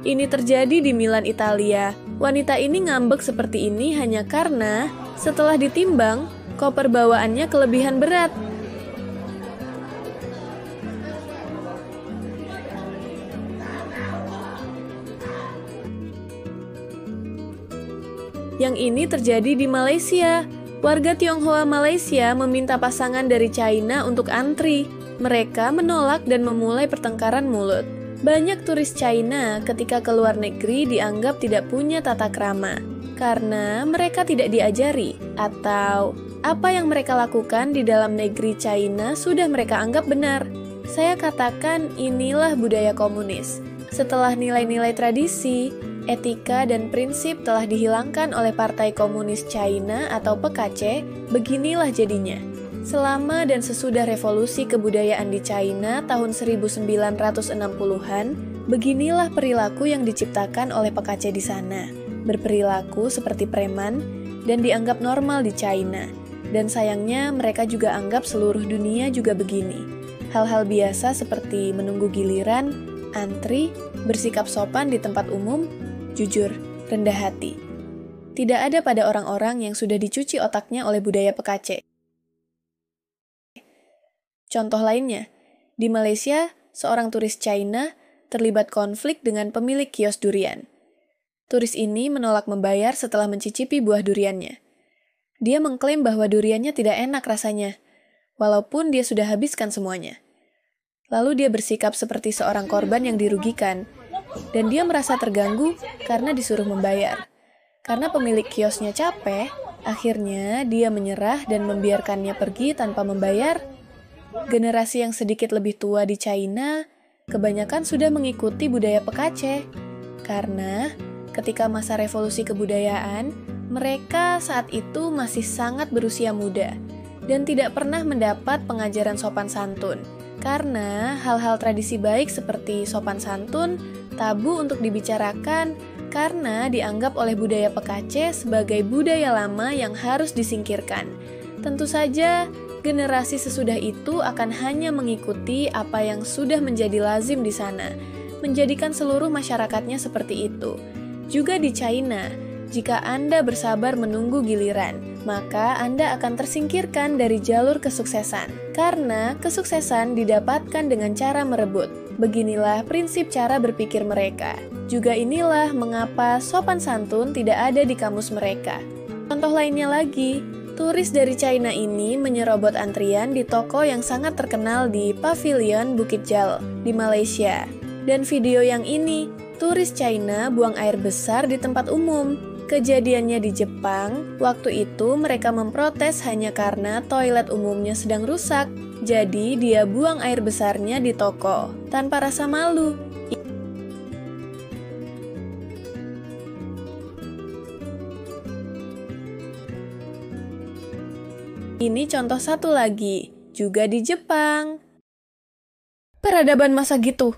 Ini terjadi di Milan, Italia. Wanita ini ngambek seperti ini hanya karena setelah ditimbang, koper bawaannya kelebihan berat. Yang ini terjadi di Malaysia. Warga Tionghoa Malaysia meminta pasangan dari China untuk antri. Mereka menolak dan memulai pertengkaran mulut. Banyak turis China ketika keluar negeri dianggap tidak punya tata krama karena mereka tidak diajari atau apa yang mereka lakukan di dalam negeri China sudah mereka anggap benar. Saya katakan inilah budaya komunis. Setelah nilai-nilai tradisi, etika dan prinsip telah dihilangkan oleh Partai Komunis China atau PKC, beginilah jadinya. Selama dan sesudah revolusi kebudayaan di China tahun 1960-an, beginilah perilaku yang diciptakan oleh PKC di sana. Berperilaku seperti preman dan dianggap normal di China. Dan sayangnya mereka juga anggap seluruh dunia juga begini. Hal-hal biasa seperti menunggu giliran, antri, bersikap sopan di tempat umum, jujur, rendah hati. Tidak ada pada orang-orang yang sudah dicuci otaknya oleh budaya PKC. Contoh lainnya, di Malaysia, seorang turis China terlibat konflik dengan pemilik kios durian. Turis ini menolak membayar setelah mencicipi buah duriannya. Dia mengklaim bahwa duriannya tidak enak rasanya, walaupun dia sudah habiskan semuanya. Lalu dia bersikap seperti seorang korban yang dirugikan, dan dia merasa terganggu karena disuruh membayar. Karena pemilik kiosnya capek, akhirnya dia menyerah dan membiarkannya pergi tanpa membayar. Generasi yang sedikit lebih tua di China kebanyakan sudah mengikuti budaya PKC. Karena ketika masa revolusi kebudayaan, mereka saat itu masih sangat berusia muda dan tidak pernah mendapat pengajaran sopan santun. Karena hal-hal tradisi baik seperti sopan santun tabu untuk dibicarakan karena dianggap oleh budaya PKC sebagai budaya lama yang harus disingkirkan. Tentu saja, generasi sesudah itu akan hanya mengikuti apa yang sudah menjadi lazim di sana, menjadikan seluruh masyarakatnya seperti itu. Juga di China, jika Anda bersabar menunggu giliran, maka Anda akan tersingkirkan dari jalur kesuksesan, karena kesuksesan didapatkan dengan cara merebut. Beginilah prinsip cara berpikir mereka. Juga inilah mengapa sopan santun tidak ada di kamus mereka. Contoh lainnya lagi, turis dari China ini menyerobot antrian di toko yang sangat terkenal di Pavilion Bukit Jalil di Malaysia. Dan video yang ini, turis China buang air besar di tempat umum. Kejadiannya di Jepang, waktu itu mereka memprotes hanya karena toilet umumnya sedang rusak. Jadi dia buang air besarnya di toko, tanpa rasa malu. Ini contoh satu lagi, juga di Jepang. Peradaban masa gitu.